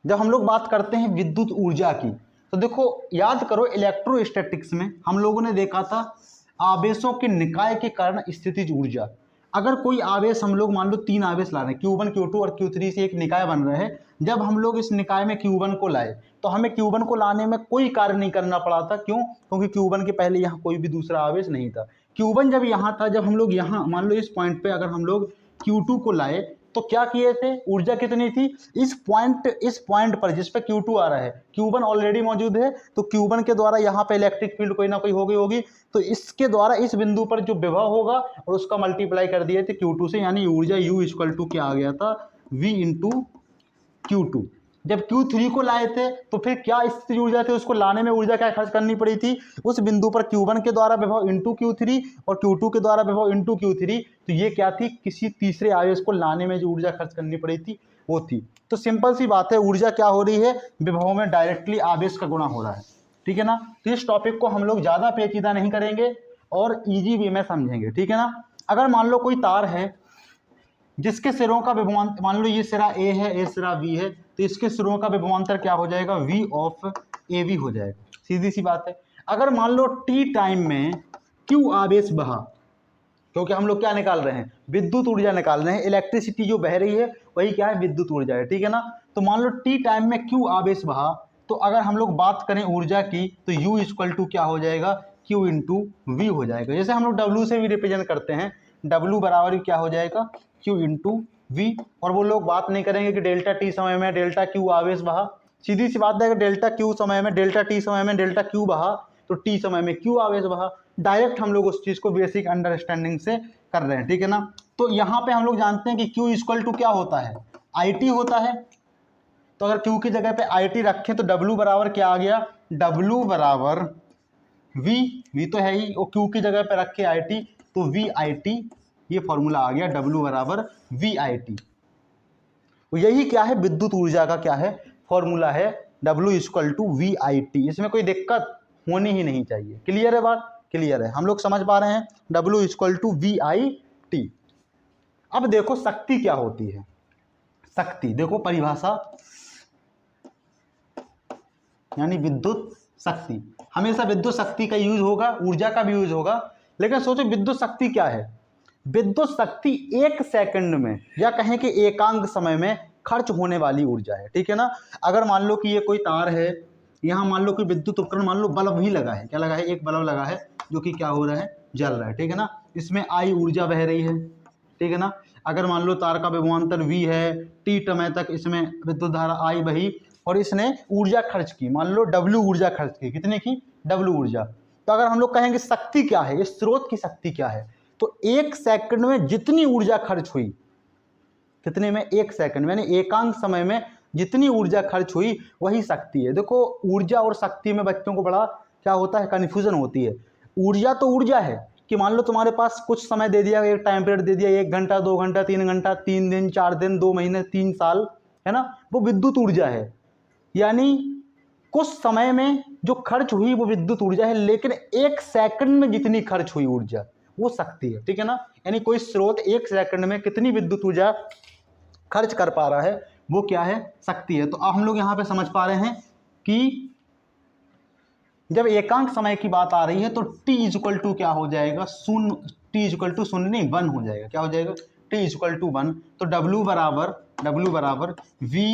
जब हम लोग बात करते हैं विद्युत ऊर्जा की, तो देखो याद करो इलेक्ट्रोस्टैटिक्स में हम लोगों ने देखा था आवेशों के निकाय के कारण स्थितिज ऊर्जा। अगर कोई आवेश हम लोग मान लो 3 आवेश ला रहे हैं Q1 Q2 और Q3 से एक निकाय बन रहा है, जब हम लोग इस निकाय में Q1 को लाए तो हमें Q1 को लाने में कोई कार्य नहीं करना पड़ा था। क्यों? क्योंकि Q1 के पहले यहाँ कोई भी दूसरा आवेश नहीं था। Q1 जब यहाँ था, जब हम लोग यहाँ मान लो इस पॉइंट पे अगर हम लोग Q2 को लाए तो क्या किए थे, ऊर्जा कितनी थी, इस पॉइंट पर जिस पे Q2 आ रहा है Q1 ऑलरेडी मौजूद है, तो Q1 के द्वारा यहाँ पे इलेक्ट्रिक फील्ड कोई ना कोई हो गई होगी, तो इसके द्वारा इस बिंदु पर जो विभव होगा और उसका मल्टीप्लाई कर दिए थे Q2 से, यानी ऊर्जा U इक्वल टू क्या आ गया था, V इंटू Q2। जब Q3 को लाए थे तो फिर क्या स्थिति ऊर्जा थी, उसको लाने में ऊर्जा क्या खर्च करनी पड़ी थी, उस बिंदु पर Q1 के द्वारा विभव इंटू Q3 और Q2 के द्वारा विभव इंटू Q3, तो ये क्या थी, किसी तीसरे आवेश को लाने में जो ऊर्जा खर्च करनी पड़ी थी वो थी। तो सिंपल सी बात है, ऊर्जा क्या हो रही है, विभव में डायरेक्टली आवेश का गुणा हो रहा है, ठीक है ना। तो इस टॉपिक को हम लोग ज्यादा पेचीदा नहीं करेंगे और इजी वे में समझेंगे, ठीक है ना। अगर मान लो कोई तार है जिसके सिरों का विभवांतर, मान लो ये सिरा ए है, ए सिरा बी है, तो इसके सिरों का विभवांतर क्या हो जाएगा, V ऑफ ए वी हो जाएगा, सीधी सी बात है। अगर मान लो t टाइम में Q आवेश बहा, क्योंकि हम लोग क्या निकाल रहे हैं, विद्युत ऊर्जा निकाल रहे हैं, इलेक्ट्रिसिटी जो बह रही है वही क्या है, विद्युत ऊर्जा है, ठीक है ना। तो मान लो t टाइम में Q आवेश बहा, तो अगर हम लोग बात करें ऊर्जा की तो U इक्वल टू क्या हो जाएगा, Q इंटू वी हो जाएगा। जैसे हम लोग W से भी रिप्रेजेंट करते हैं, W बराबर क्या हो जाएगा, Q इंटू वी। और वो लोग बात नहीं करेंगे कि डेल्टा टी समय में डेल्टा क्यू आवेश बहा, सीधी सी बात है कि डेल्टा क्यू समय में, डेल्टा टी समय में डेल्टा क्यू बहा, तो टी समय में क्यू आवेश बहा। डायरेक्ट हम लोग उस चीज को बेसिक अंडरस्टैंडिंग से कर रहे हैं, ठीक है ना। तो यहाँ पे हम लोग जानते हैं कि Q इक्वल टू क्या होता है, IT होता है। तो अगर Q की जगह पे IT रखें तो W बराबर क्या आ गया, W बराबर V तो है ही, और Q की जगह पे रखे IT तो VIT, ये फॉर्मूला आ गया, W बराबर VIT। तो यही क्या है, विद्युत ऊर्जा का क्या है, फॉर्मूला है, W इक्वल टू VIT। इसमें कोई दिक्कत होनी ही नहीं चाहिए। क्लियर है बात, क्लियर है, हम लोग समझ पा रहे हैं, W इक्वल टू VIT। अब देखो शक्ति क्या होती है, शक्ति देखो परिभाषा, यानी विद्युत शक्ति। हमेशा विद्युत शक्ति का यूज होगा, ऊर्जा का भी यूज होगा, लेकिन सोचो विद्युत शक्ति क्या है। विद्युत शक्ति एक सेकंड में या कहें कि एकांक समय में खर्च होने वाली ऊर्जा है, ठीक है ना। अगर मान लो कि ये कोई तार है, यहाँ मान लो कि विद्युत उपकरण, मान लो बल्ब ही लगा है, क्या लगा है, एक बल्ब लगा है जो कि क्या हो रहा है, जल रहा है, ठीक है ना। इसमें I ऊर्जा बह रही है, ठीक है ना। अगर मान लो तार का विभवांतर V है, T समय तक इसमें विद्युत धारा I बही और इसने ऊर्जा खर्च की, मान लो W ऊर्जा खर्च की, कितने की, W ऊर्जा। तो अगर हम लोग कहेंगे शक्ति क्या है, इस स्रोत की शक्ति क्या है, तो एक सेकंड में जितनी ऊर्जा खर्च हुई, कितने में, एक सेकंड में, यानी एकांक समय में जितनी ऊर्जा खर्च हुई वही शक्ति है। देखो ऊर्जा और शक्ति में बच्चों को बड़ा क्या होता है, कन्फ्यूजन होती है। ऊर्जा तो ऊर्जा है कि मान लो तुम्हारे पास कुछ समय दे दिया, एक टाइम पीरियड दे दिया, 1 घंटा 2 घंटा 3 घंटा 3 दिन 4 दिन 2 महीने 3 साल, है ना, वो विद्युत ऊर्जा है। यानी कुछ समय में जो खर्च हुई वो विद्युत ऊर्जा है, लेकिन एक सेकंड में जितनी खर्च हुई ऊर्जा वो शक्ति है, ठीक है ना। यानी कोई स्रोत एक सेकंड में कितनी विद्युत ऊर्जा खर्च कर पा रहा है वो क्या है, शक्ति है। तो अब हम लोग यहाँ पे समझ पा रहे हैं कि जब एकांक समय की बात आ रही है तो T इक्वल टू क्या हो जाएगा, शून्य, T इक्वल टू शून्य नहीं 1 हो जाएगा, क्या हो जाएगा, T इक्वल टू 1। तो W बराबर V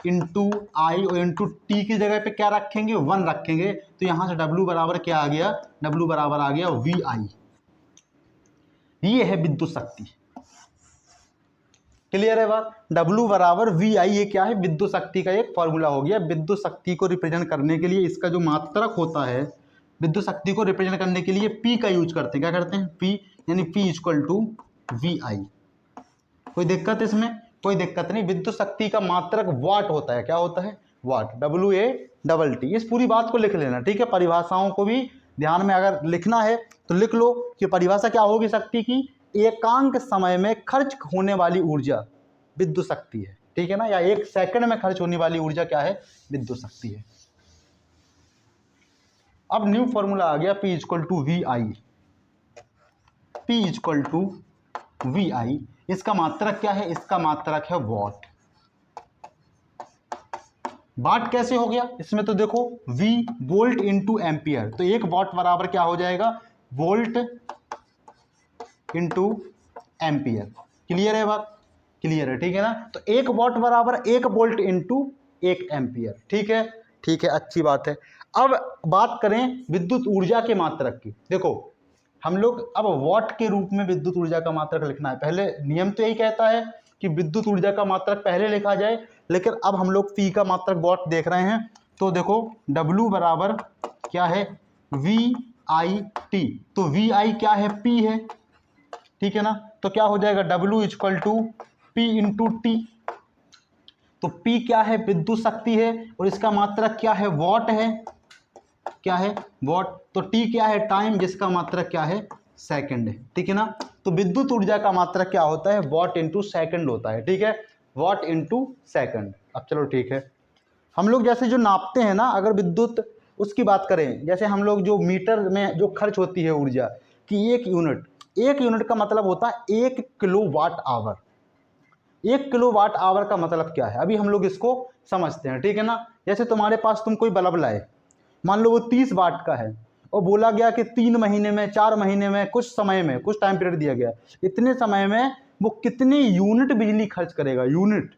इंटू आई और इंटू टी की जगह पे क्या रखेंगे, 1 रखेंगे, तो यहाँ से W बराबर क्या आ गया, W बराबर आ गया VI। ये है विद्युत शक्ति, क्लियर है बात। W बराबर VI, ये क्या है, विद्युत शक्ति का एक फॉर्मूला हो गया। विद्युत शक्ति को रिप्रेजेंट करने के लिए इसका जो मात्रक होता है, विद्युत शक्ति को रिप्रेजेंट करने के लिए P का यूज करते हैं, क्या करते हैं, P, यानी P इक्वल टू VI। कोई दिक्कत इसमें, कोई दिक्कत नहीं। विद्युत शक्ति का मात्रक वाट होता है, क्या होता है, वाट, WATT। इस पूरी बात को लिख लेना, ठीक है। परिभाषाओं को भी ध्यान में अगर लिखना है तो लिख लो कि परिभाषा क्या होगी शक्ति की, एकांक समय में खर्च होने वाली ऊर्जा विद्युत शक्ति है, ठीक है ना, या एक सेकंड में खर्च होने वाली ऊर्जा क्या है, विद्युत शक्ति है। अब न्यू फॉर्मूला आ गया, P equal to VI। P equal to VI, इसका मात्रक क्या है, इसका मात्रक है वॉट। वाट कैसे हो गया इसमें, तो देखो V वोल्ट इंटू एम्पियर, तो 1 वाट बराबर क्या हो जाएगा, वोल्ट इंटू एम्पियर। क्लियर है बात, क्लियर है, ठीक है ना। तो 1 वाट बराबर 1 वोल्ट इंटू 1 एम्पियर, ठीक है, ठीक है, अच्छी बात है। अब बात करें विद्युत ऊर्जा के मात्रक की। देखो हम लोग अब वाट के रूप में विद्युत ऊर्जा का मात्रक लिखना है। पहले नियम तो यही कहता है कि विद्युत ऊर्जा का मात्रक पहले लिखा जाए, लेकिन अब हम लोग पी का मात्रक वाट देख रहे हैं। तो देखो W बराबर क्या है, VIT, तो VI क्या है, P है, ठीक है ना। तो क्या हो जाएगा, W equal to P into T. तो P क्या है, विद्युत शक्ति है, और इसका मात्रक क्या है, वॉट है, क्या है, वॉट। तो T क्या है, टाइम, जिसका मात्रक क्या है, सेकंड है, ठीक है ना। तो विद्युत ऊर्जा का मात्रक क्या होता है, वॉट इंटू सेकंड होता है, ठीक है, वॉट इंटू सेकंड। अब चलो ठीक है, हम लोग जैसे जो नापते हैं ना, अगर विद्युत उसकी बात करें, जैसे हम लोग जो मीटर में जो खर्च होती है ऊर्जा की, 1 यूनिट का मतलब होता है 1 किलोवाट आवर। 1 किलोवाट आवर का मतलब क्या है, अभी हम लोग इसको समझते हैं, ठीक है ना। जैसे तुम्हारे पास तुम कोई बल्ब लाए, मान लो वो 30 वाट का है, और बोला गया कि 3 महीने में, 4 महीने में, कुछ समय में, कुछ टाइम पीरियड दिया गया, इतने समय में वो कितनी यूनिट बिजली खर्च करेगा, यूनिट,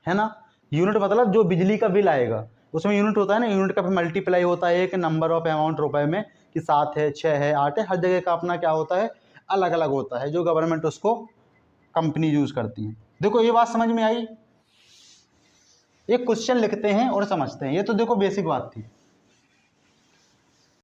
है ना। यूनिट मतलब जो बिजली का बिल आएगा, उसमें यूनिट होता है ना, यूनिट का फिर मल्टीप्लाई होता है एक नंबर ऑफ अमाउंट रुपए में, कि 7 है, 6 है, 8 है, हर जगह का अपना क्या होता है, अलग अलग होता है, जो गवर्नमेंट उसको कंपनी यूज करती है। देखो ये बात समझ में आई। एक क्वेश्चन लिखते हैं और समझते हैं, ये तो देखो बेसिक बात थी।